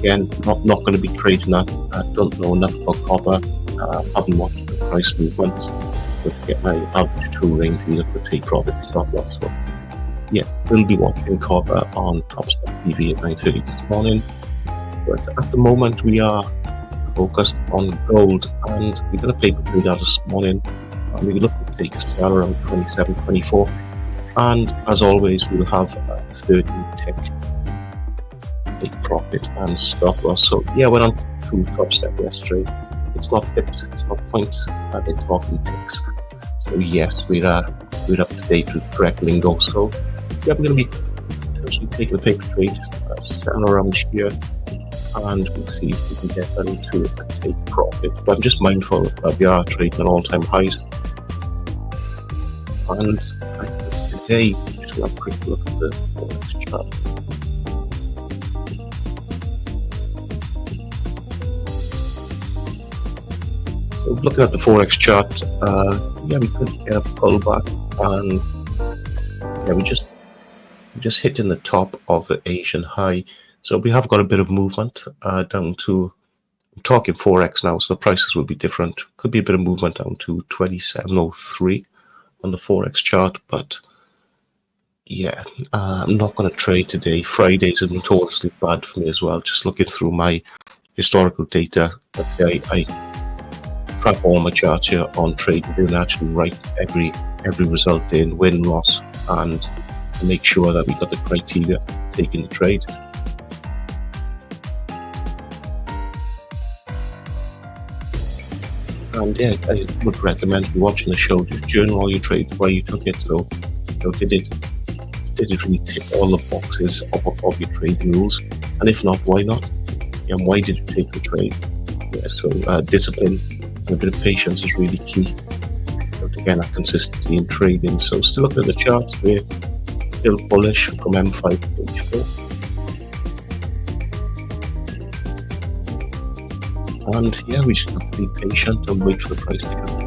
again, not going to be trading that. I don't know enough about copper. Haven't watched the price movements, but to get my average true range, we look to take profit stop loss. So yeah, we'll be watching copper on Top Stock TV at 9:30 this morning. But at the moment, we are focused on gold, and we're going to play between that this morning. And we look to take a sell around 27, 24. And as always, we'll have a 13-tick take profit and stop loss. So yeah, went on to Top Step yesterday. It's not pips, it's not points, they're talking ticks. So yes, we're up to date with correct lingo. So yeah, we're going to be potentially taking a paper trade, selling around here, and we'll see if we can get that into a take profit. But I'm just mindful that we are trading at all-time highs. And I think today, just have a quick look at the Forex chart. So looking at the Forex chart, yeah, we could get a pullback, and yeah, we just hit in the top of the Asian high. So we have got a bit of movement down to, I'm talking Forex now, so the prices will be different. Could be a bit of movement down to 27.03 on the Forex chart, but yeah, I'm not going to trade today. Fridays are notoriously bad for me as well. Just looking through my historical data, I track all my charts here on trade and actually write every result in, win, loss, and make sure that we got the criteria taking the trade. And yeah, I would recommend watching the show, just journal all your trades, why you took it. So, did it really tick all the boxes of your trading rules? And if not, why not? And why did you take the trade? Yeah, so discipline and a bit of patience is really key. But again, that consistency in trading. So still looking at the charts, we're still bullish from M5 to H4. And yeah, we just have to be patient and wait for the price to come.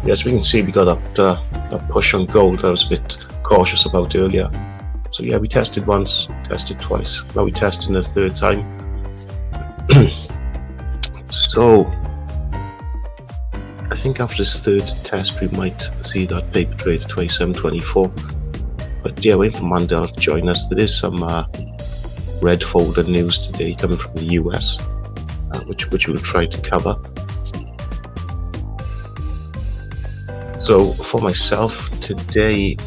Yes, we can see we got that push on gold I was a bit cautious about earlier. So yeah, we tested once, tested twice. Now we're testing a third time. So I think after this third test, we might see that paper trade at 27.24. But yeah, waiting for Mandela to join us. There is some red folder news today coming from the US, which we'll try to cover. So for myself today,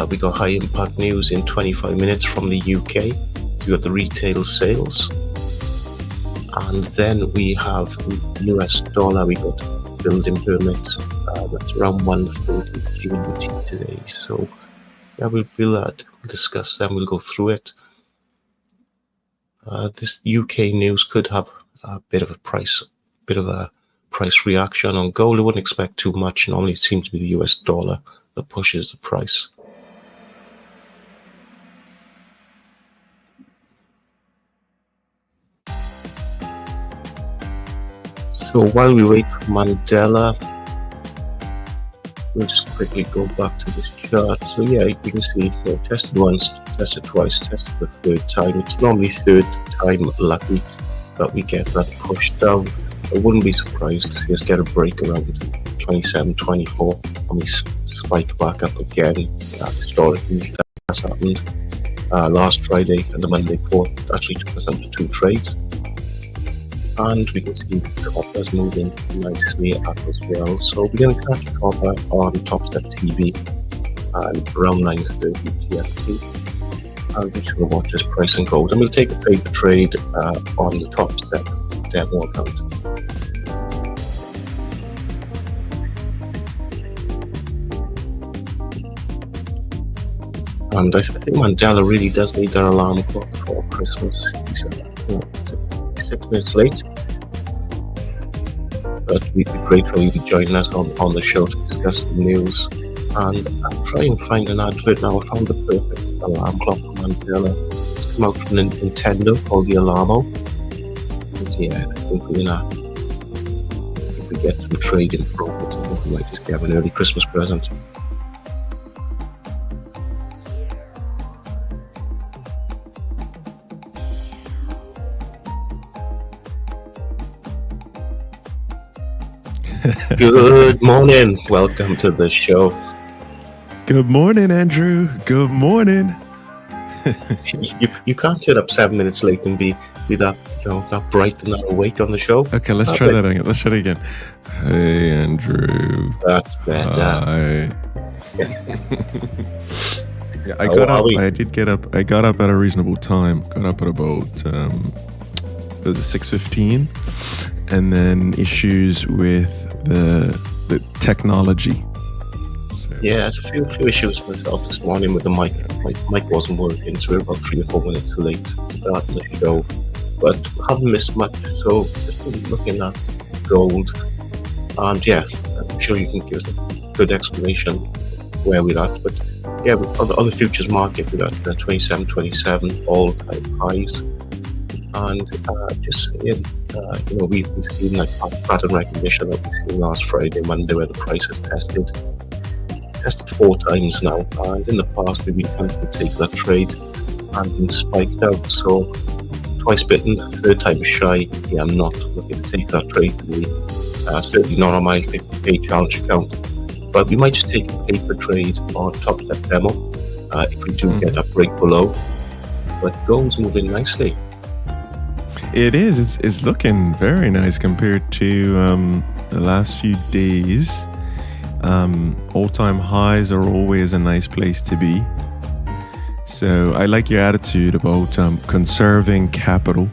we got high impact news in 25 minutes from the UK. We got the retail sales, and then we have US dollar. We got building permits. That's around 130 GBP today. So yeah, we'll discuss them. We'll go through it. This UK news could have a bit of a price reaction on gold. I wouldn't expect too much. Normally it seems to be the US dollar that pushes the price. So while we wait for Mandela, we'll just quickly go back to this chart. So yeah, you can see, tested once, tested twice, tested the third time. It's normally third time lucky that we get that push down. I wouldn't be surprised to see us get a break around 27.24 and we spike back up again. Historically, that's happened last Friday and the Monday before. It actually took us under 2 trades. And we can see copper's moving nicely up as well. So we're going to catch copper on Topstep TV around 9:30 GMT. And we're just going to watch this price and gold. And we'll take a paper trade on the Topstep demo account. And I think Mandela really does need their alarm clock for Christmas. He's 6 minutes late. But we'd be grateful if you join us on the show to discuss the news. And I'll try and find an advert now. I found the perfect alarm clock for Mandela. It's come out from Nintendo called the Alarmo. And yeah, I think if we get some trading profits, I think we might just get an early Christmas present. Good morning. Welcome to the show. Good morning, Andrew. Good morning. you can't turn up 7 minutes late and be that that bright and that awake on the show. Okay, let's try that again. Let's try it again. Hey, Andrew. That's better. Hi. Yeah, I got up. I did get up. I got up at a reasonable time. Got up at about 6:15, and then issues with the technology. So. Yeah, a few issues myself this morning with the mic. My mic wasn't working, so we're about 3 or 4 minutes late starting the show. But haven't missed much, so just been looking at gold. And yeah, I'm sure you can give us a good explanation where we're at. But yeah, on the futures market, we're at 27 all-time highs. And just saying, we've seen like pattern recognition that we seen last Friday, Monday, where the price is tested 4 times now. And in the past, we've been tempted to take that trade and been spiked out. So twice bitten, third time shy. Yeah, I'm not looking to take that trade today. Certainly not on my 50k challenge account. But we might just take a paper trade on Topstep demo if we do get a break below. But gold's moving nicely. It is. It's looking very nice compared to the last few days. All-time highs are always a nice place to be. So I like your attitude about conserving capital,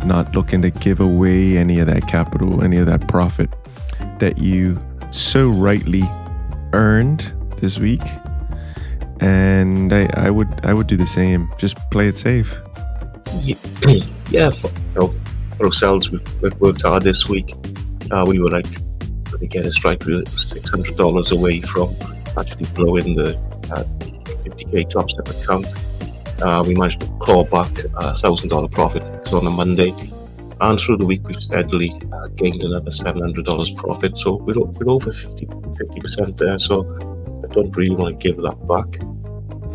not looking to give away any of that capital, any of that profit that you so rightly earned this week. And I would do the same. Just play it safe. Yeah, for ourselves, we've worked hard this week. We were like, to get us right, we were $600 away from actually blowing the 50k Topstep account. We managed to claw back a $1,000 profit on a Monday. And through the week, we've steadily gained another $700 profit. So we're over 50% there. So I don't really want to give that back.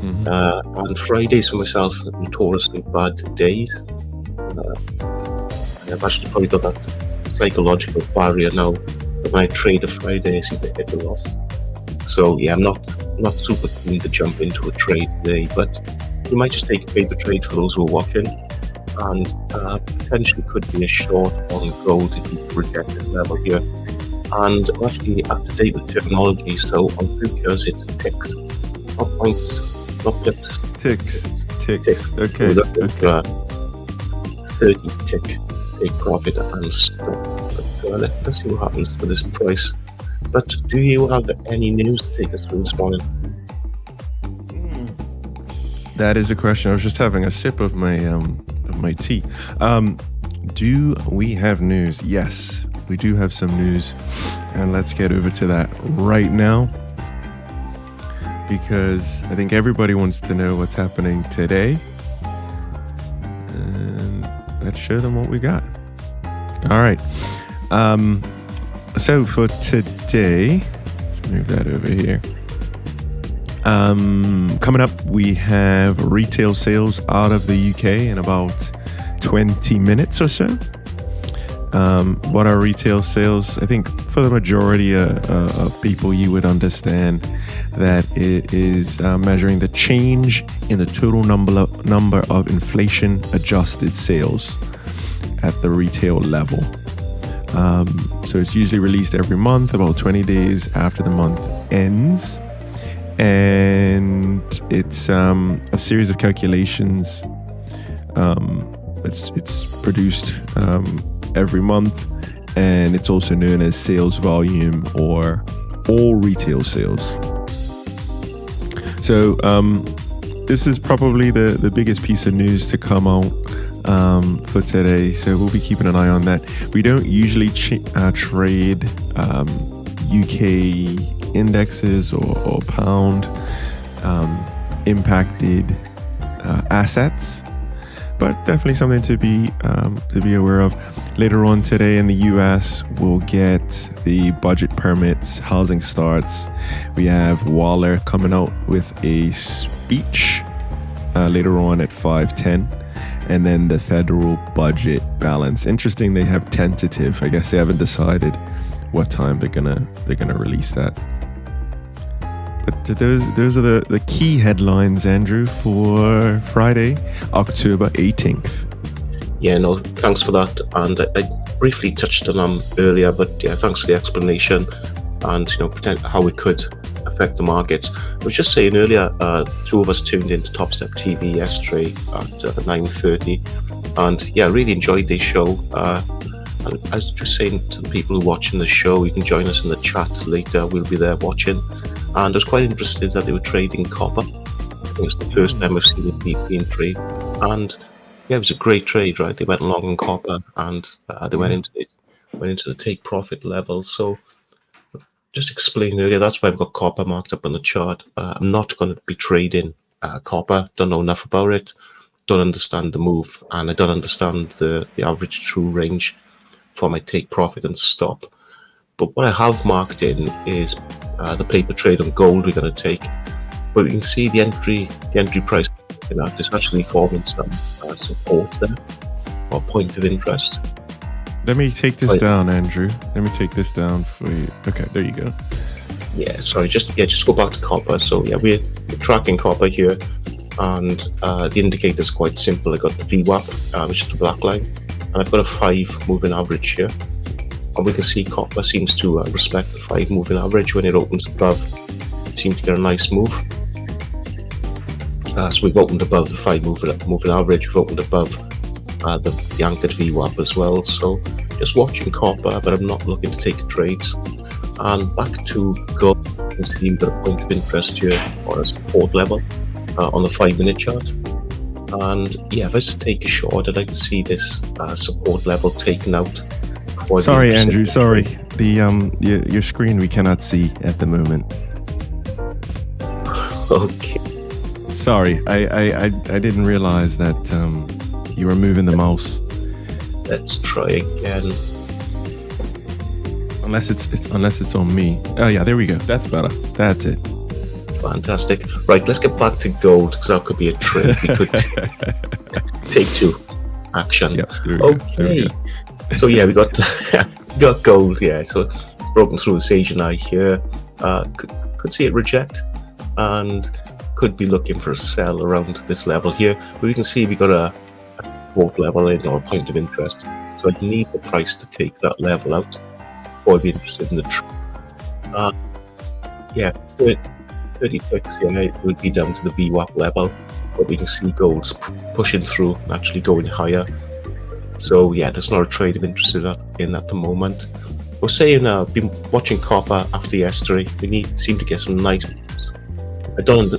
And Fridays for myself, notoriously bad days. I've actually probably got that psychological barrier now. When I trade a Friday, I seem to hit a loss. So yeah, I'm not super keen to jump into a trade today, but you might just take a paper trade for those who are watching, and potentially could be a short on gold if you reject this level here. And I'm actually up to date with terminology, so on futures it's ticks, not points, not pips. Ticks. Okay. So 30 tick, take profit and stop. But let's see what happens with this price. But do you have any news to take us through this morning? That is a question. I was just having a sip of my tea. Do we have news? Yes, we do have some news, and let's get over to that right now, because I think everybody wants to know what's happening today, and let's show them what we got. All right. So for today, let's move that over here. Coming up, we have retail sales out of the UK in about 20 minutes or so. What are retail sales? I think for the majority of people, you would understand that it is measuring the change in the total number of inflation adjusted sales at the retail level. So it's usually released every month, about 20 days after the month ends. And it's a series of calculations. It's produced every month, and it's also known as sales volume or all retail sales. So this is probably the biggest piece of news to come out for today, so we'll be keeping an eye on that. We don't usually trade UK indexes or pound impacted assets, but definitely something to be aware of. Later on today in the US, we'll get the budget permits, housing starts. We have Waller coming out with a speech later on at 5:10. And then the federal budget balance. Interesting, they have tentative. I guess they haven't decided what time they're gonna release that. But those are the key headlines, Andrew, for Friday, October 18th. Yeah, no, thanks for that. And I briefly touched on them earlier, but yeah, thanks for the explanation and how it could affect the markets. I was just saying earlier, two of us tuned into Top Step TV yesterday at 9:30, and yeah, I really enjoyed this show. And I was just saying to the people who are watching the show, you can join us in the chat later. We'll be there watching. And I was quite interested that they were trading copper. I think it's the first time I've seen it being trade. And yeah, it was a great trade, right? They went long on copper, and they went into the take profit level. So just explained earlier, that's why I've got copper marked up on the chart. I'm not going to be trading copper. Don't know enough about it. Don't understand the move, and I don't understand the average true range for my take profit and stop. But what I have marked in is the paper trade on gold we're going to take. But you can see the entry price. There's actually forming some support there, or point of interest. Let me take this down, Andrew. Let me take this down for you. Okay, there you go. Yeah, sorry, just go back to copper. So yeah, we're tracking copper here, and the indicator's quite simple. I got the VWAP, which is the black line, and I've got a 5 moving average here. And we can see copper seems to respect the 5 moving average when it opens above. It seems to get a nice move. So we've opened above the 5 moving average. We've opened above the anchored VWAP as well. So just watching copper, but I'm not looking to take trades. And back to gold, you can see we've got a point of interest here, or a support level on the 5-minute chart. And yeah, if I just take a short, I'd like to see this support level taken out. Sorry, Andrew. Sorry, your screen we cannot see at the moment. Okay. Sorry, I didn't realize that you were moving the mouse. Let's try again. Unless it's on me. Oh yeah, there we go. That's better. That's it. Fantastic. Right, let's get back to gold, because that could be a trade. We could take two action. Yep, okay. So yeah, we got got gold. Yeah, so it's broken through the Sage and I here. Could see it reject, and could be looking for a sell around this level here. But we can see we got a support level in, or a point of interest. So I'd need the price to take that level out, or I'd be interested in the trade. Yeah, 36, yeah, it would be down to the VWAP level, but we can see gold's pushing through and actually going higher. So yeah, there's not a trade I'm interested in at the moment. We're saying been watching copper after yesterday. We seem to get some nice moves. I don't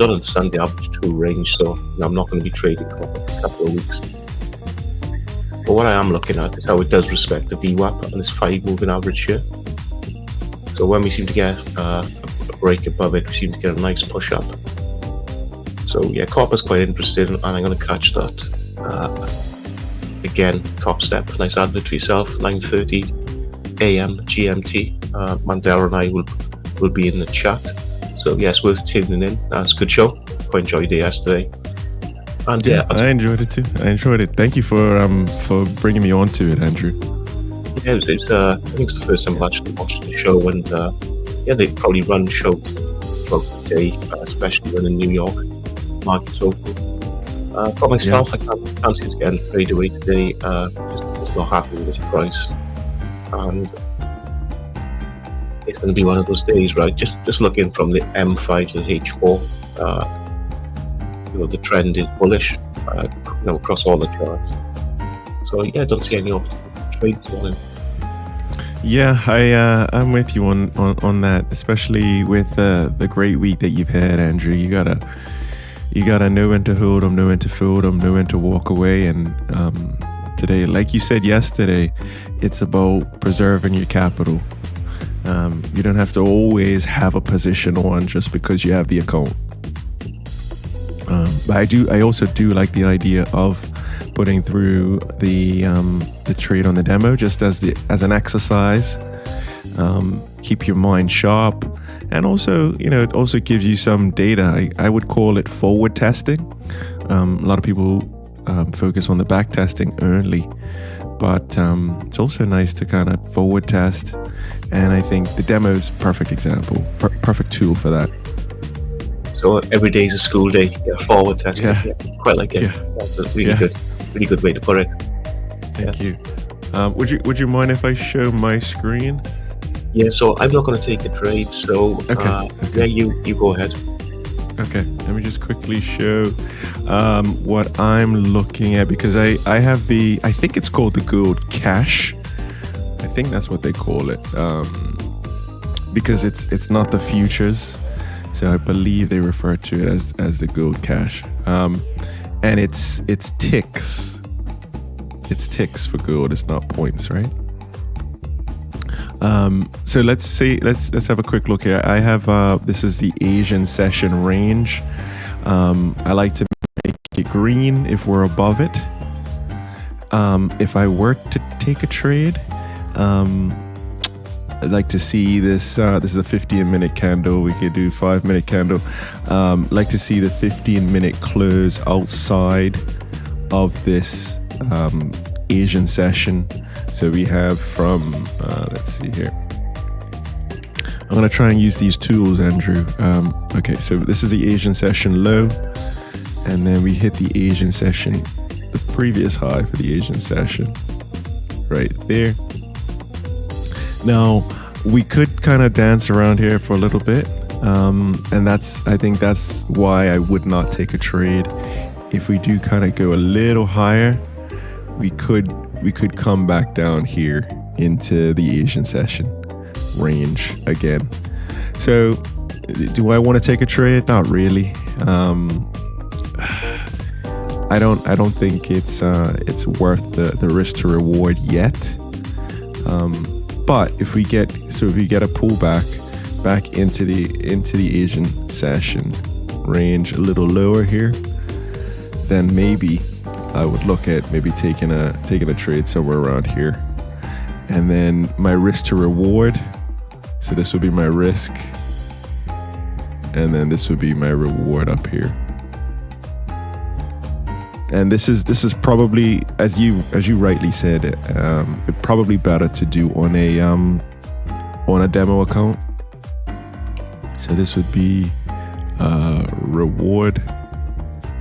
understand the average 2 range, so I'm not going to be trading copper for a couple of weeks. But what I am looking at is how it does respect the VWAP and this 5 moving average here. So when we seem to get a break above it, we seem to get a nice push up. So yeah, copper's quite interesting, and I'm going to catch that. Again, top step, nice advert for yourself, 9:30 a.m. GMT. Mandela and I will be in the chat. So yes, worth tuning in. That's a good show. Quite enjoyed it yesterday. And yeah, I enjoyed it too. I enjoyed it. Thank you for bringing me on to it, Andrew. Yeah, I think it's the first time I've actually watched the show, and yeah, they probably run shows throughout the day, especially when in New York. Market's open. For myself, I can't see it getting traded away today. Just not happy with this price, and it's going to be one of those days, right? Just looking from the M5 to the H4, the trend is bullish, across all the charts. So yeah, I don't see any opportunity to trade this morning. Yeah, I'm with you on that, especially with the great week that you've had, Andrew. You gotta know when to hold them, know when to fold them, know when to walk away. And today, like you said yesterday, it's about preserving your capital. You don't have to always have a position on just because you have the account. But I also do like the idea of putting through the trade on the demo just as an exercise. Keep your mind sharp, and also it also gives you some data. I would call it forward testing. A lot of people focus on the back testing only, but it's also nice to kind of forward test, and I think the demo is perfect example, perfect tool for that. So every day is a school day. Yeah, forward testing. Yeah, quite like it. Yeah. That's a really good way to put it. Thank you. Would you mind if I show my screen? Yeah, so I'm not going to take a trade. So okay. Yeah, you go ahead. Okay, let me just quickly show what I'm looking at, because I have I think it's called the gold cash. I think that's what they call it, because it's not the futures. So I believe they refer to it as the gold cash, and it's ticks. It's ticks for gold. It's not points, right? So let's have a quick look here. I have this is the Asian session range. I like to make it green if we're above it. If I were to take a trade, I'd like to see this. This is a 15-minute candle. We could do 5-minute candle. Like to see the 15-minute close outside of this Asian session. So we have from, let's see here. I'm going to try and use these tools, Andrew. Okay, so this is the Asian session low. And then we hit the Asian session, the previous high for the Asian session. Right there. Now, we could kind of dance around here for a little bit. And I think that's why I would not take a trade. If we do kind of go a little higher, we could come back down here into the Asian session range again. So do I want to take a trade? Not really. I don't think it's worth the risk to reward yet. But if we get a pullback back into the Asian session range a little lower here, then maybe I would look at maybe taking a trade somewhere around here. And then my risk to reward. So this would be my risk. And then this would be my reward up here. And this is probably, as you rightly said, it probably better to do on a demo account. So this would be reward.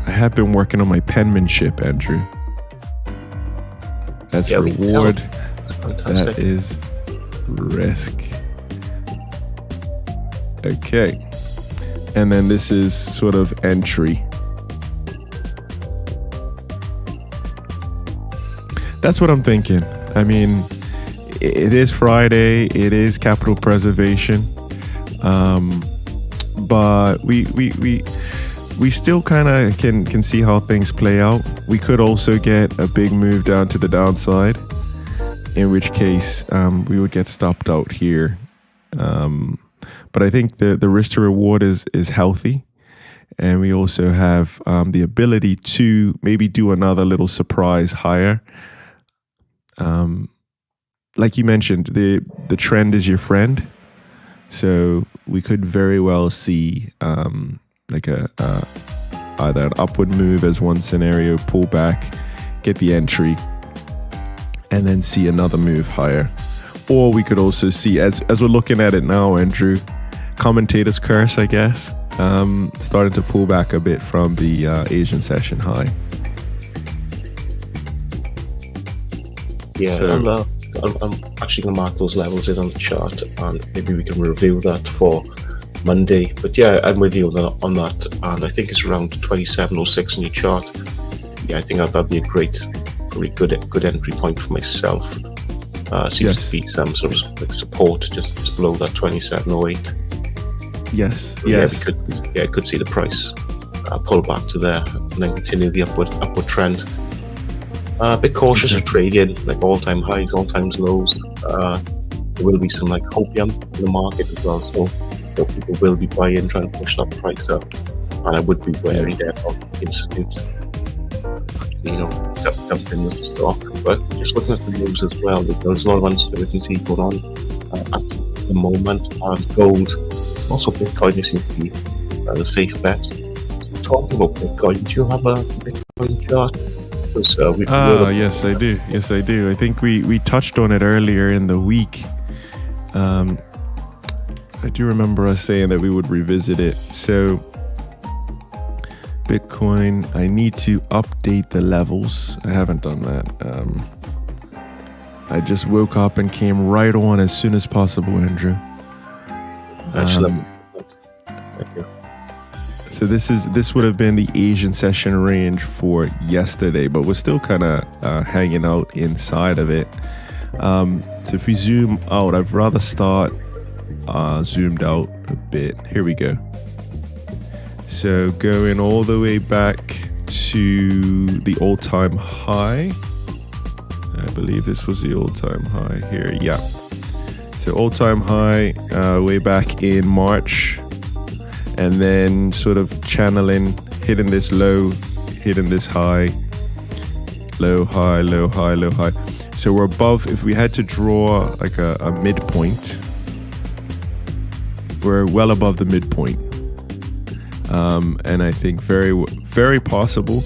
I have been working on my penmanship, Andrew. That's reward. That is risk. Okay. And then this is sort of entry. That's what I'm thinking. I mean, it is Friday. It is capital preservation. But we still kind of can see how things play out. We could also get a big move down to the downside, in which case we would get stopped out here. But I think the risk to reward is healthy. And we also have the ability to maybe do another little surprise higher. Like you mentioned, the trend is your friend. So we could very well see like either an upward move as one scenario, pull back, get the entry, and then see another move higher. Or we could also see, as we're looking at it now, Andrew, commentator's curse, I guess, starting to pull back a bit from the Asian session high. Yeah, So- I'm actually going to mark those levels in on the chart, and maybe we can review that for Monday. But yeah, I'm with you on that, and I think it's around 27.06 in your chart. Yeah, I think that'd be a great good entry point for myself. Seems Yes. to be some sort of like support just below that 27.08. Yes. So Yes. I could see the price pull back to there and then continue the upward trend. A bit cautious of trading, like all-time highs, all-time lows. There will be some like hopium in the market as well, so people will be buying, trying to push that price up. And I would be wary there of instant, dump in the stock. But just looking at the news as well, there's a lot of uncertainty going on at the moment. And gold, also Bitcoin, seems to be the safe bet. Talking about Bitcoin, do you have a Bitcoin chart? Yes, I do. Yes, I do. I think we touched on it earlier in the week. I do remember us saying that we would revisit it. So, Bitcoin, I need to update the levels. I haven't done that. I just woke up and came right on as soon as possible, Andrew. Actually, thank you. So this would have been the Asian session range for yesterday, but we're still kind of hanging out inside of it. So if we zoom out, I'd rather start zoomed out a bit. Here we go. So going all the way back to the all-time high. I believe this was the all-time high here. Yeah. So all-time high way back in March. And then sort of channeling, hitting this low, hitting this high, low, high, low, high, low, high. So we're above, if we had to draw like a midpoint, we're well above the midpoint. And I think very, very possible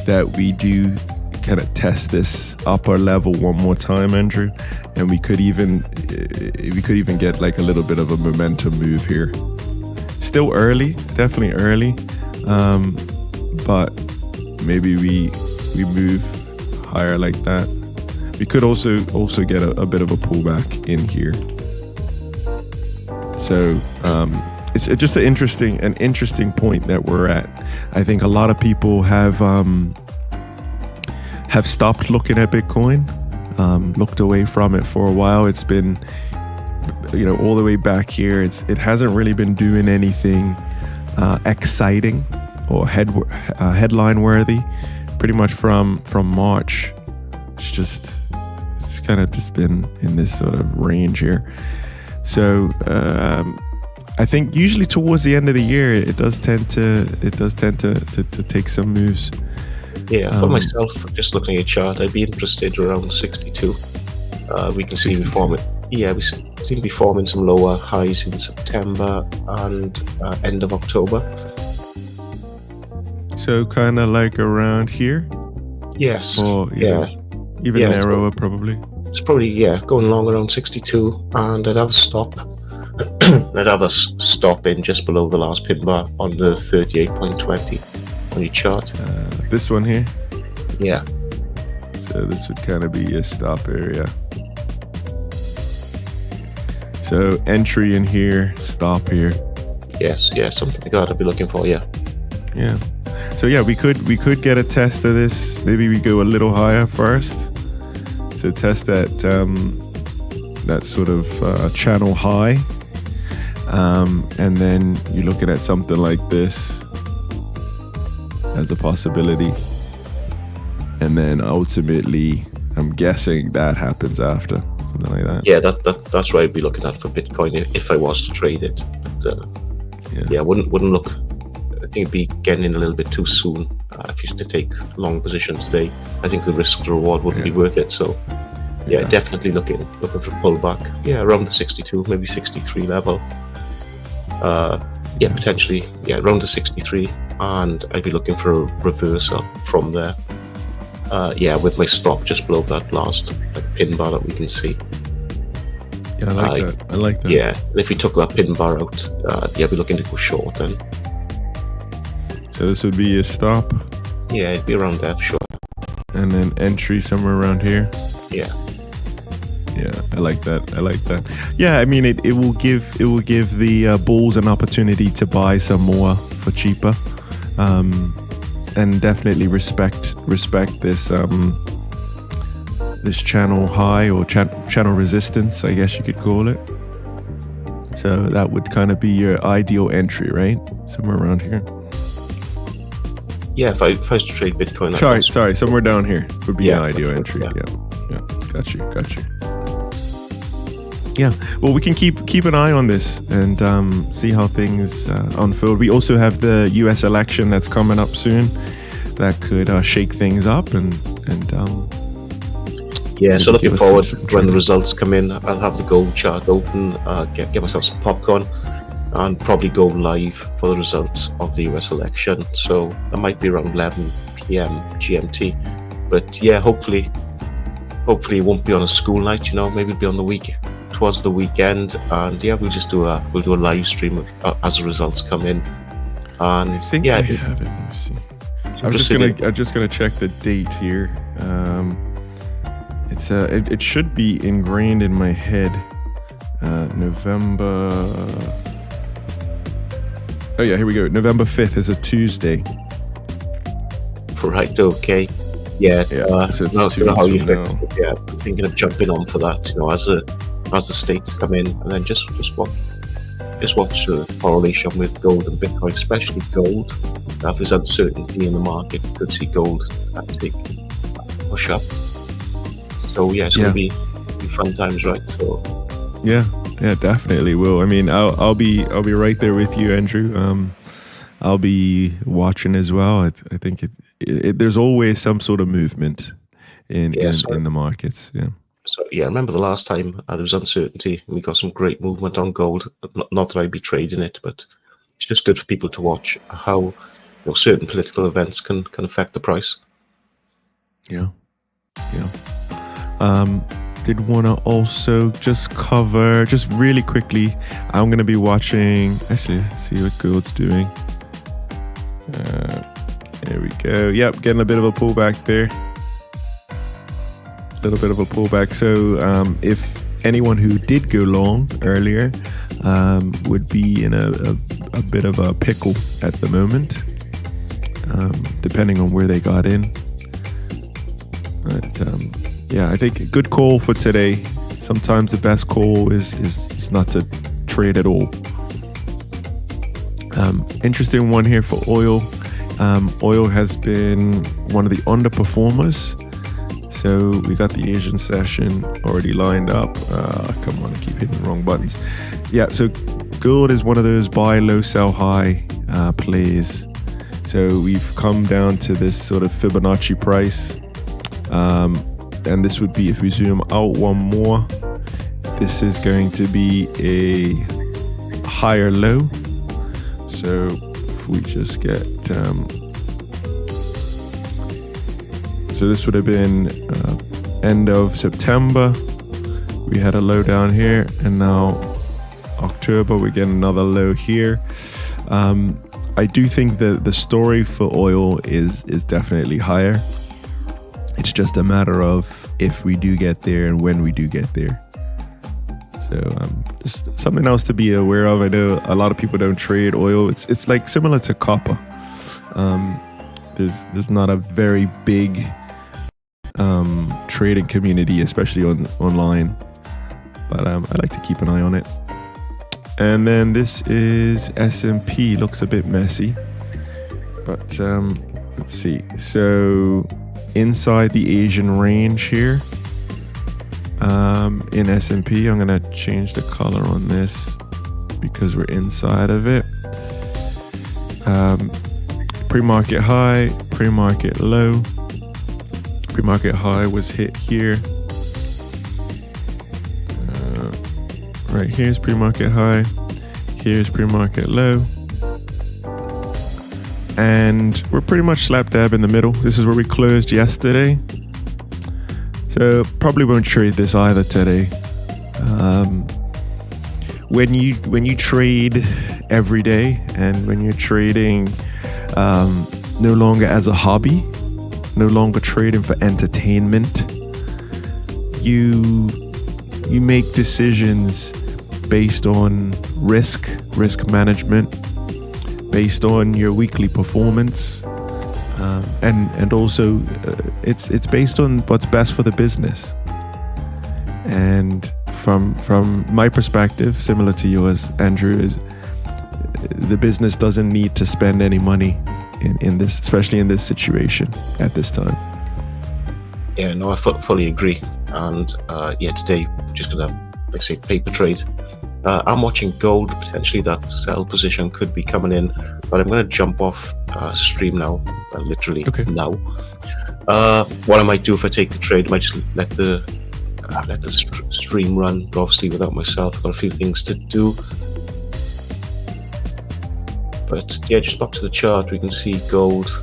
that we do kind of test this upper level one more time, Andrew. And we could even get like a little bit of a momentum move here. Still early, definitely early, but maybe we move higher like that. We could also get a bit of a pullback in here. So it's just an interesting point that we're at. I think a lot of people have stopped looking at Bitcoin, looked away from it for a while. It's been all the way back here. It hasn't really been doing anything exciting or headline worthy. Pretty much from March, it's kind of just been in this sort of range here. So I think usually towards the end of the year, it does tend to take some moves. Yeah, for myself, just looking at a chart, I'd be interested around 62. We can see 62. we seem to be forming some lower highs in September and end of October. So kind of like around here? Yes. Or even Yeah, narrower, probably. It's probably, going long around 62, and I'd have a stop. I'd have a stop in just below the last pin bar on the 38.20 on your chart. This one here? Yeah. So this would kind of be a stop area. So entry in here, stop here. Yes, something like that I'd be looking for, yeah. Yeah. So yeah, we could get a test of this. Maybe we go a little higher first. So test that sort of channel high. And then you're looking at something like this as a possibility. And then ultimately, I'm guessing that happens after, something like that. Yeah, that's what I'd be looking at for Bitcoin if I was to trade it. But, I wouldn't look. I think it'd be getting in a little bit too soon if you used to take long positions today. I think the risk to reward wouldn't be worth it. So, definitely looking for pullback. Yeah, around the 62, maybe 63 level. Potentially, around the 63, and I'd be looking for a reversal from there. With my stop just below that last pin bar that we can see. Yeah, I like that. Yeah, and if we took that pin bar out, I'd be looking to go short then. So this would be a stop. Yeah, it'd be around there for sure. And then entry somewhere around here. Yeah. Yeah, I like that. Yeah, I mean it will give the bulls an opportunity to buy some more for cheaper. And definitely respect this this channel high or channel resistance, I guess you could call it. So that would kind of be your ideal entry, right? Somewhere around here. Yeah, if I was to trade Bitcoin. Sorry, somewhere down here would be an ideal entry. Yeah. Got you. Yeah, well, we can keep an eye on this and see how things unfold. We also have the U.S. election that's coming up soon that could shake things up and so looking forward when the results come in. I'll have the gold chart open, get myself some popcorn, and probably go live for the results of the U.S. election. So that might be around 11 p.m. GMT. But hopefully it won't be on a school night. Maybe it'll be on the week. Towards the weekend, and we'll just do a live stream of as the results come in. And I think I have it. Let me see. I'm just gonna check the date here. It should be ingrained in my head. November. Oh yeah, here we go. November 5th is a Tuesday. Right. Okay. Yeah. So it's how you fix it. Yeah, I'm thinking of jumping on for that. As the states come in, and then just watch the correlation with gold and Bitcoin, especially gold. If there's uncertainty in the market, you could see gold push up. So it's going to be fun times, right? So yeah, definitely will. I mean, I'll be right there with you, Andrew. I'll be watching as well. I think there's always some sort of movement in the markets. Yeah. So I remember the last time there was uncertainty and we got some great movement on gold. Not that I'd be trading it, but it's just good for people to watch how certain political events can affect the price. Yeah. Did want to also just cover, just really quickly, I'm going to be watching, actually, see what gold's doing. There we go. Yep, getting a bit of a pullback there. Little bit of a pullback. So if anyone who did go long earlier would be in a bit of a pickle at the moment, depending on where they got in. But I think a good call for today. Sometimes the best call is not to trade at all. Interesting one here for oil. Oil has been one of the underperformers. So we got the Asian session already lined up. Come on, I keep hitting the wrong buttons. Yeah, so gold is one of those buy low, sell high plays. So we've come down to this sort of Fibonacci price. And this would be, if we zoom out one more, this is going to be a higher low. So if we just get, so this would have been end of September. We had a low down here, and now October we get another low here. I do think that the story for oil is definitely higher. It's just a matter of if we do get there and when we do get there. So just something else to be aware of. I know a lot of people don't trade oil. It's like similar to copper. There's not a very big trading community, especially online. But I like to keep an eye on it. And then this is S&P. Looks a bit messy. But let's see. So inside the Asian range here, in S&P, I'm going to change the color on this because we're inside of it. Pre-market high, pre-market low. Pre-market high was hit here. Right here's pre-market high. Here's pre-market low. And we're pretty much slap dab in the middle. This is where we closed yesterday. So probably won't trade this either today. When you trade every day, and when you're trading no longer as a hobby, no longer trading for entertainment, you make decisions based on risk management, based on your weekly performance, and also it's based on what's best for the business. And from my perspective, similar to yours, Andrew, is the business doesn't need to spend any money in this, especially in this situation at this time. Yeah, no, I fully agree. And today I'm just gonna, like I say, paper trade. I'm watching gold. Potentially that sell position could be coming in, but I'm going to jump off stream now, literally now. What I might do if I take the trade, I might just let the stream run, obviously without myself. I've got a few things to do. But yeah, just back to the chart, we can see gold.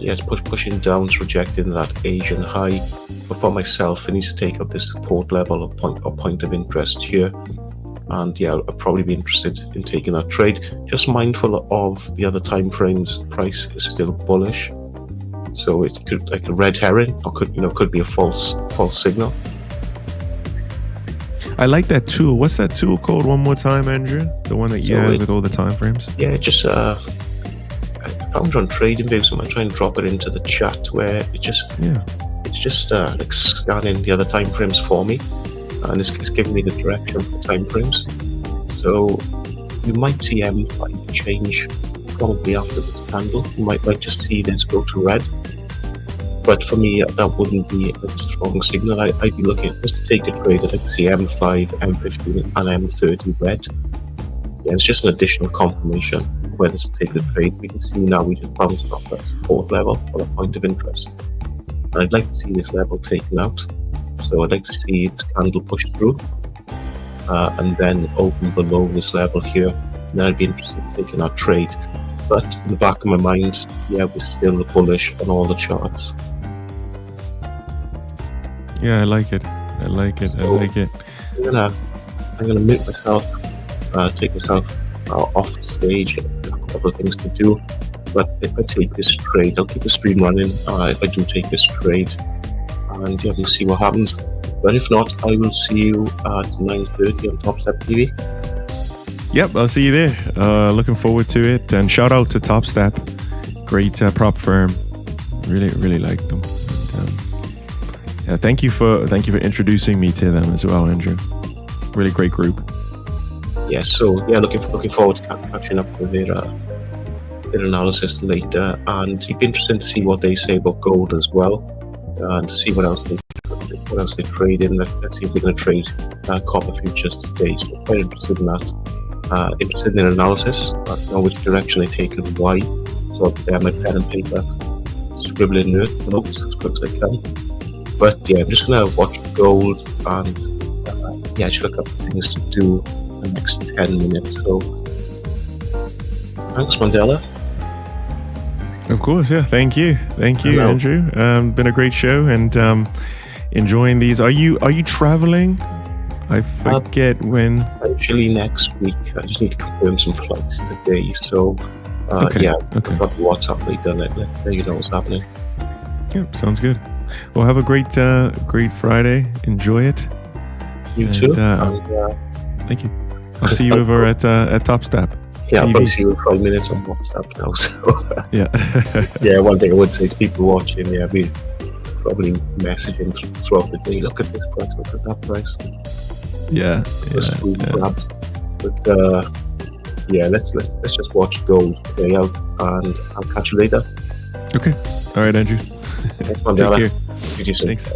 It's pushing down, it's rejecting that Asian high. But for myself, it needs to take up this support level or point of interest here. And yeah, I'll probably be interested in taking that trade. Just mindful of the other time frames. Price is still bullish, so it could, like a red herring, or could be a false signal. I like that tool. What's that tool called one more time, Andrew? The one that you have with all the time frames? Yeah, just I found it on Trading View, so I might try and drop it into the chat where it's just like scanning the other time frames for me. And it's giving me the direction of the time frames. So you might see M5 change probably after this candle. You might just see this go to red. But for me, that wouldn't be a strong signal. I'd be looking at just to take a trade. I'd like to see M5, M15, and M30 red. Yeah, it's just an additional confirmation of whether to take the trade. We can see now we just bounced off that support level or a point of interest. And I'd like to see this level taken out. So I'd like to see its candle push through and then open below this level here. And then I'd be interested in taking our trade. But in the back of my mind, yeah, we're still bullish on all the charts. Yeah, I like it. I like it. I'm gonna mute myself, take myself off the stage. I have a couple of things to do. But if I take this trade, I'll keep the stream running. If I do take this trade, and yeah, we'll see what happens. But if not, I will see you at 9:30 on Top Step TV. Yep, I'll see you there. Looking forward to it. And shout out to Top Step, great prop firm. Really like them. And, thank you for introducing me to them as well, Andrew. Really great group. Yeah, so yeah, looking forward to catching up with their analysis later, and it'd be interesting to see what they say about gold as well, and to see what else they trade in. Let's see if they're going to trade copper futures today. So I'm quite interested in that. Interested in their analysis, know which direction they take and why. So so I'll be there, my pen and paper, scribbling notes as quick as I can. But yeah, I'm just gonna watch Gold and yeah, just look up things to do in the next 10 minutes. So thanks, Mandela. Of course, yeah. Thank you, Hello. Andrew. Been a great show, and enjoying these. Are you traveling? I forget when. Actually, next week. I just need to confirm some flights today. So yeah, I've got WhatsApp later. Let you know what's happening. Yeah, sounds good. Well, have a great Friday. Enjoy it. You too. Thank you. I'll see you over at Top Step. Yeah, I'll probably see you in 5 minutes on WhatsApp now. So yeah. Yeah, one thing I would say to people watching, yeah, we probably messaging throughout the day. Look at this price. Look at that price. Yeah. Grabs. But yeah, let's just watch Gold play out, and I'll catch you later. Okay. All right, Andrew. Thanks, Mandela. Take care. See you soon. Thanks.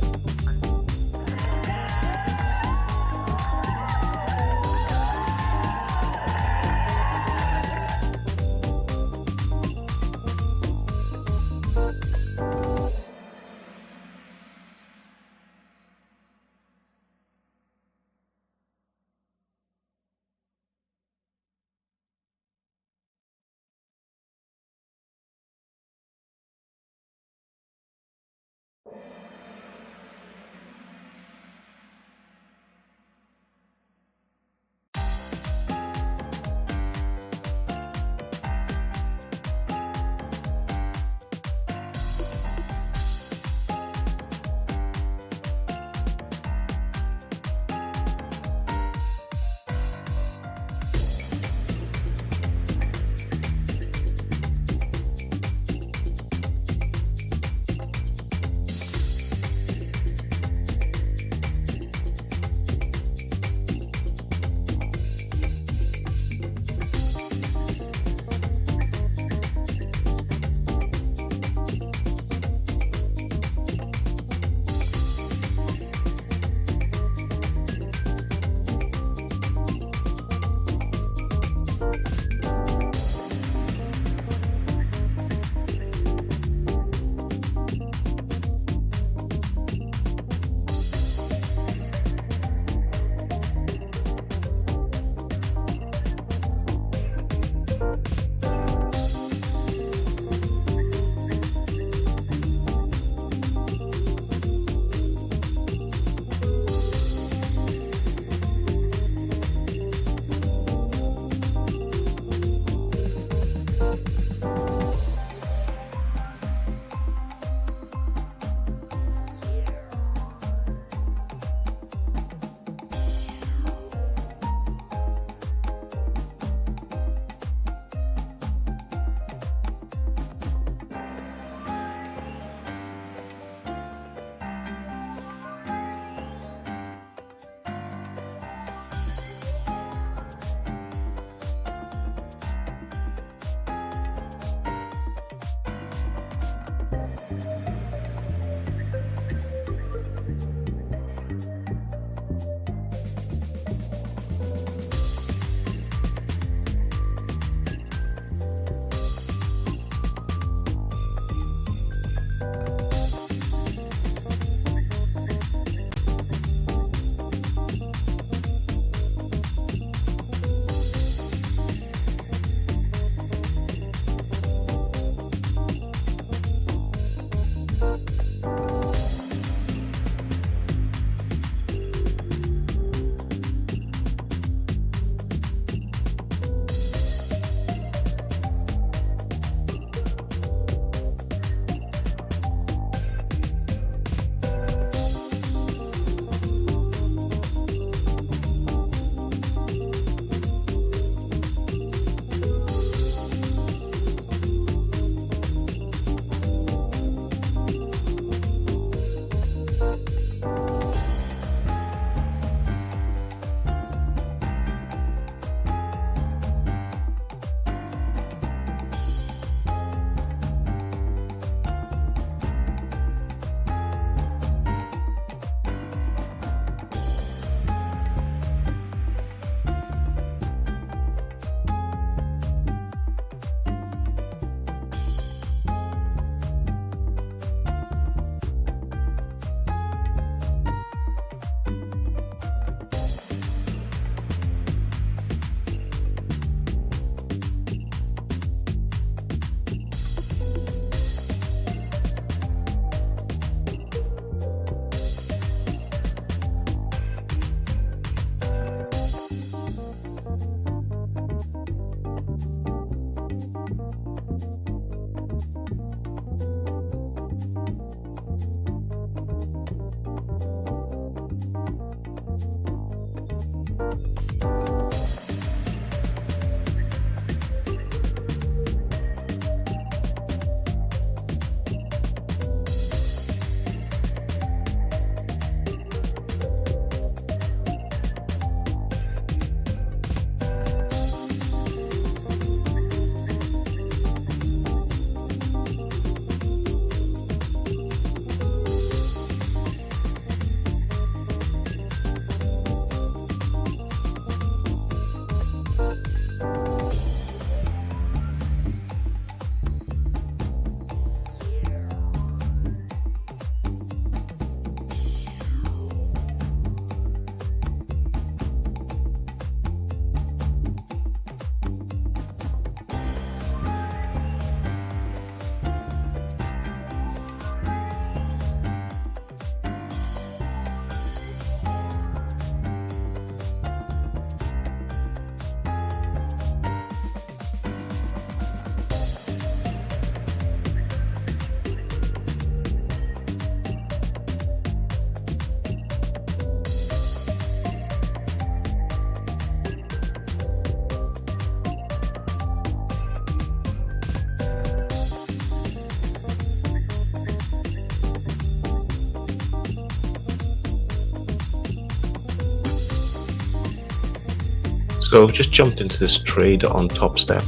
So just jumped into this trade on Top Step.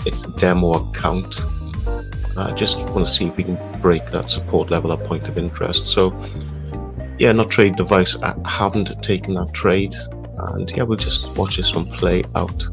It's a demo account. Just want to see if we can break that support level at point of interest. So yeah, not trade device. I haven't taken that trade, and yeah, we'll just watch this one play out.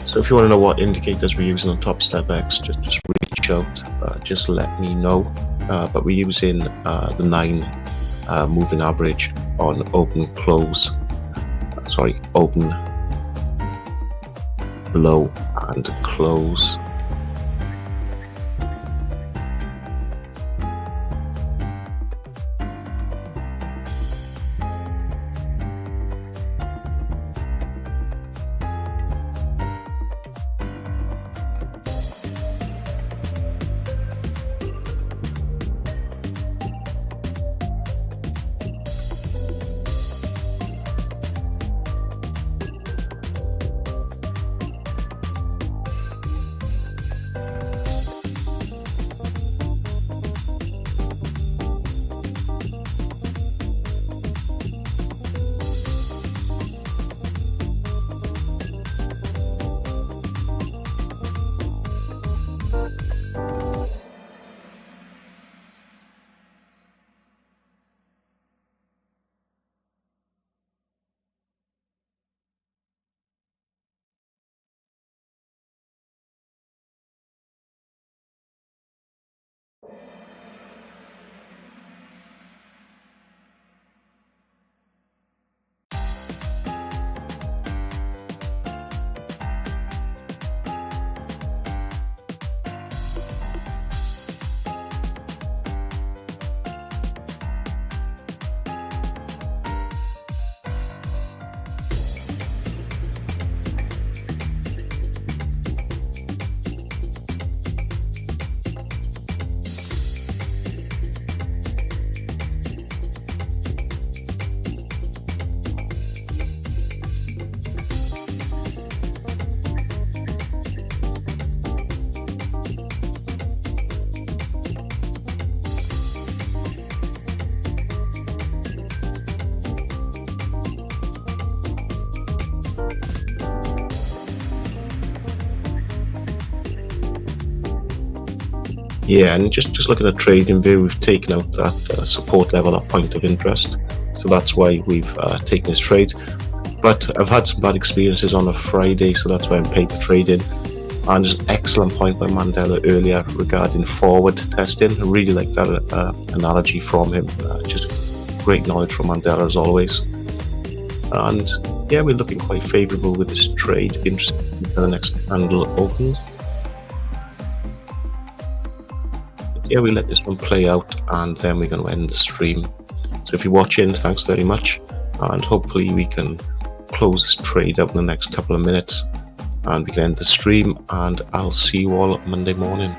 So if you want to know what indicators we're using on Top Step X, just reach out, just let me know. But we're using the 9 moving average on open, low and close. Yeah, and just looking at trading view, we've taken out that support level at point of interest. So that's why we've taken this trade. But I've had some bad experiences on a Friday, so that's why I'm paper trading. And there's an excellent point by Mandela earlier regarding forward testing. I really like that analogy from him. Just great knowledge from Mandela as always. And yeah, we're looking quite favourable with this trade. Interesting when the next candle opens. Yeah, we let this one play out, and then we're going to end the stream. So if you're watching, thanks very much, and hopefully we can close this trade out in the next couple of minutes, and we can end the stream, and I'll see you all Monday morning.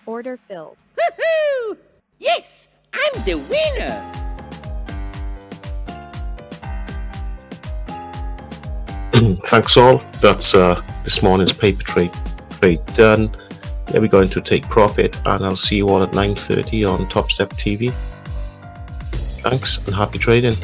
Order filled. Woohoo! Yes, I'm the winner. Thanks all. That's this morning's paper trade done. Yeah, we're going to take profit, and I'll see you all at 9:30 on Top Step TV. Thanks and happy trading.